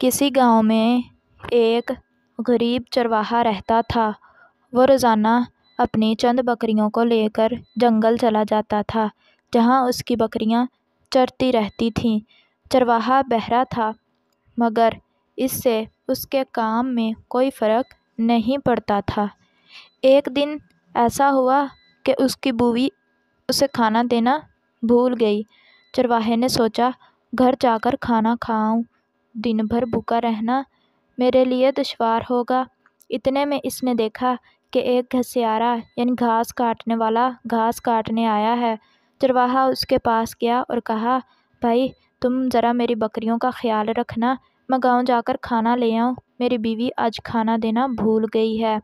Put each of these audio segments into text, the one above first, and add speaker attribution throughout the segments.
Speaker 1: کسی گاؤں میں ایک غریب چرواہا رہتا تھا۔ وہ روزانہ اپنی چند بکریوں کو لے کر جنگل چلا جاتا تھا، جہاں اس کی بکریاں چرتی رہتی تھیں۔ چرواہا بہرا تھا، مگر اس سے اس کے کام میں کوئی فرق نہیں پڑتا تھا۔ ایک دن ایسا ہوا کہ اس کی بیوی اسے کھانا دینا بھول گئی۔ چرواہے نے سوچا، گھر جا کر کھانا کھاؤں، دن بھر بھوکا رہنا میرے لیے دشوار ہوگا۔ اتنے میں اس نے دیکھا کہ ایک گھسیارا یعنی گھاس کاٹنے والا گھاس کاٹنے آیا ہے۔ چرواہا اس کے پاس گیا اور کہا، بھائی تم ذرا میری بکریوں کا خیال رکھنا، میں گاؤں جا کر کھانا لے آؤں، میری بیوی آج کھانا دینا بھول گئی ہے۔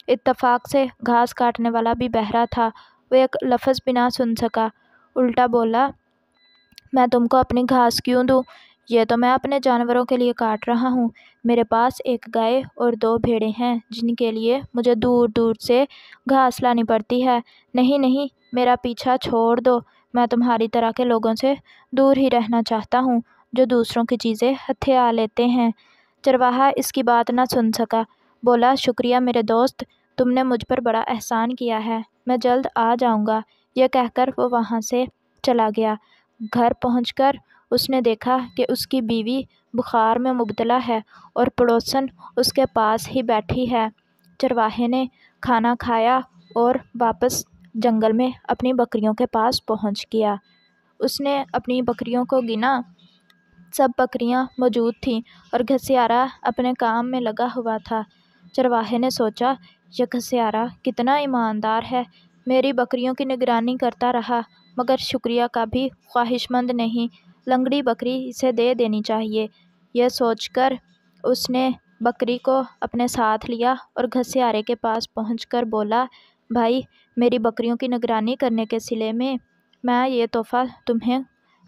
Speaker 1: اتفاق سے گھاس کاٹنے والا بھی بہرا تھا، وہ ایک لفظ بھی نہ سن سکا، الٹا بولا، میں تم کو اپنی گھاس کیوں دوں؟ یہ تو میں اپنے جانوروں کے لیے کاٹ رہا ہوں۔ میرے پاس ایک گائے اور 2 بھیڑیں ہیں جن کے لیے مجھے دور دور سے گھاس لانی پڑتی ہے۔ نہیں نہیں، میرا پیچھا چھوڑ دو، میں تمہاری طرح کے لوگوں سے دور ہی رہنا چاہتا ہوں جو دوسروں کی چیزیں ہتھیا لیتے ہیں۔ چرواہا اس کی بات نہ سن سکا، بولا، شکریہ میرے دوست، تم نے مجھ پر بڑا احسان کیا ہے، میں جلد آ جاؤں گا۔ یہ کہہ کر وہ وہاں سے چلا گیا۔ گھر پہنچ کر اس نے دیکھا کہ اس کی بیوی بخار میں مبتلا ہے اور پڑوسن اس کے پاس ہی بیٹھی ہے۔ چرواہے نے کھانا کھایا اور واپس جنگل میں اپنی بکریوں کے پاس پہنچ گیا۔ اس نے اپنی بکریوں کو گنا، سب بکریاں موجود تھیں اور گھسیارا اپنے کام میں لگا ہوا تھا۔ چرواہے نے سوچا، یہ گھسیارا کتنا ایماندار ہے، میری بکریوں کی نگرانی کرتا رہا مگر شکریہ کا بھی خواہش مند نہیں، لنگڑی بکری اسے دے دینی چاہیے۔ یہ سوچ کر اس نے بکری کو اپنے ساتھ لیا اور گھسیارے کے پاس پہنچ کر بولا، بھائی میری بکریوں کی نگرانی کرنے کے صلے میں یہ تحفہ تمہیں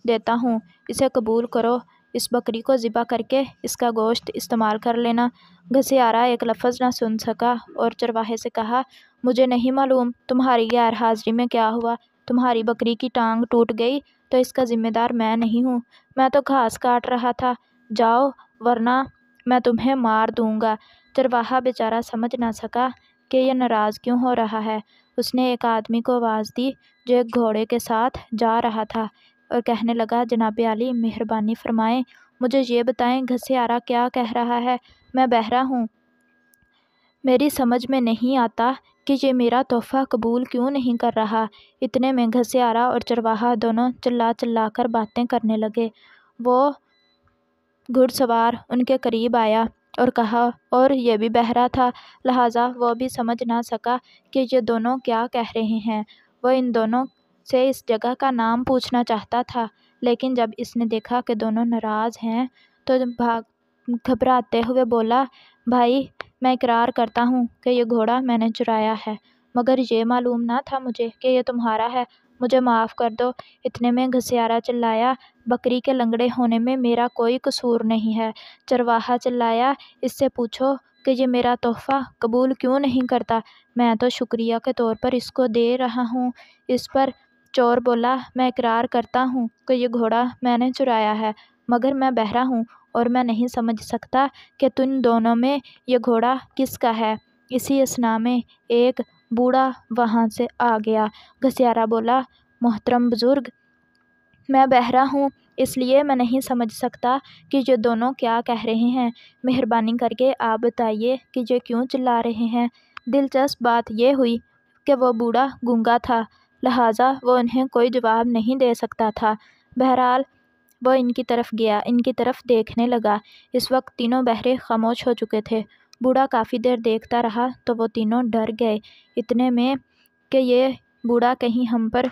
Speaker 1: دیتا ہوں، اسے قبول کرو، اس بکری کو ذبح کر کے اس کا گوشت استعمال کر لینا۔ گھسیارا ایک لفظ نہ سن سکا اور چرواہے سے کہا، مجھے نہیں معلوم تمہاری غیر حاضری میں کیا ہوا، تمہاری بکری کی ٹانگ ٹوٹ گئی تو اس کا ذمہ دار میں نہیں ہوں، میں تو گھاس کاٹ رہا تھا، جاؤ ورنہ میں تمہیں مار دوں گا۔ چرواہا بیچارہ سمجھ نہ سکا کہ یہ ناراض کیوں ہو رہا ہے۔ اس نے ایک آدمی کو آواز دی جو ایک گھوڑے کے ساتھ جا رہا تھا اور کہنے لگا، جناب عالی مہربانی فرمائیں، مجھے یہ بتائیں گھسیارا کیا کہہ رہا ہے، میں بہرا ہوں، میری سمجھ میں نہیں آتا کہ یہ میرا تحفہ قبول کیوں نہیں کر رہا۔ اتنے میں گھسیارا اور چرواہا دونوں چلا چلا کر باتیں کرنے لگے۔ وہ گھڑ سوار ان کے قریب آیا اور کہا، اور یہ بھی بہرا تھا، لہٰذا وہ بھی سمجھ نہ سکا کہ یہ دونوں کیا کہہ رہے ہیں۔ وہ ان دونوں سے اس جگہ کا نام پوچھنا چاہتا تھا، لیکن جب اس نے دیکھا کہ دونوں ناراض ہیں تو گھبراتے ہوئے بولا، بھائی میں اقرار کرتا ہوں کہ یہ گھوڑا میں نے چرایا ہے، مگر یہ معلوم نہ تھا مجھے کہ یہ تمہارا ہے، مجھے معاف کر دو۔ اتنے میں گھسیارا چلایا، بکری کے لنگڑے ہونے میں میرا کوئی قصور نہیں ہے۔ چرواہا چلایا، اس سے پوچھو کہ یہ میرا تحفہ قبول کیوں نہیں کرتا، میں تو شکریہ کے طور پر اس کو دے رہا ہوں۔ اس پر چور بولا، میں اقرار کرتا ہوں کہ یہ گھوڑا میں نے چرایا ہے، مگر میں بہرا ہوں اور میں نہیں سمجھ سکتا کہ تم دونوں میں یہ گھوڑا کس کا ہے۔ اسی اثنا میں ایک بوڑھا وہاں سے آ گیا۔ گھسیارا بولا، محترم بزرگ، میں بہرا ہوں، اس لیے میں نہیں سمجھ سکتا کہ یہ دونوں کیا کہہ رہے ہیں، مہربانی کر کے آپ بتائیے کہ یہ کیوں چلا رہے ہیں۔ دلچسپ بات یہ ہوئی کہ وہ بوڑھا گونگا تھا، لہٰذا وہ انہیں کوئی جواب نہیں دے سکتا تھا۔ بہرحال وہ ان کی طرف گیا، ان کی طرف دیکھنے لگا۔ اس وقت تینوں بہرے خاموش ہو چکے تھے۔ بوڑھا کافی دیر دیکھتا رہا تو وہ تینوں ڈر گئے، اتنے میں کہ یہ بوڑھا کہیں ہم پر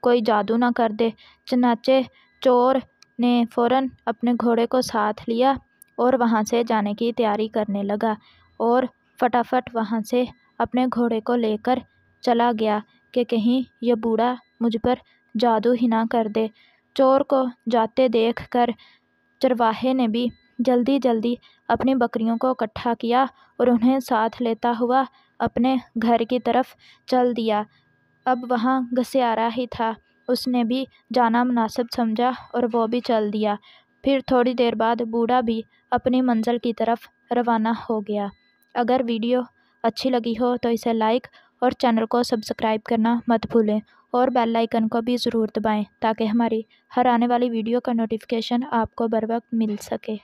Speaker 1: کوئی جادو نہ کر دے۔ چنانچہ چور نے فوراً اپنے گھوڑے کو ساتھ لیا اور وہاں سے جانے کی تیاری کرنے لگا اور فٹافٹ وہاں سے اپنے گھوڑے کو لے کر چلا گیا کہ کہیں یہ بوڑھا مجھ پر جادو ہی نہ کر دے۔ چور کو جاتے دیکھ کر چرواہے نے بھی جلدی جلدی اپنی بکریوں کو اکٹھا کیا اور انہیں ساتھ لیتا ہوا اپنے گھر کی طرف چل دیا۔ اب وہاں گھسیارا ہی تھا، اس نے بھی جانا مناسب سمجھا اور وہ بھی چل دیا۔ پھر تھوڑی دیر بعد بوڑھا بھی اپنی منزل کی طرف روانہ ہو گیا۔ اگر ویڈیو اچھی لگی ہو تو اسے لائک اور چینل کو سبسکرائب کرنا مت بھولیں اور بیل آئیکن کو بھی ضرور دبائیں تاکہ ہماری ہر آنے والی ویڈیو کا نوٹیفیکیشن آپ کو بر وقت مل سکے۔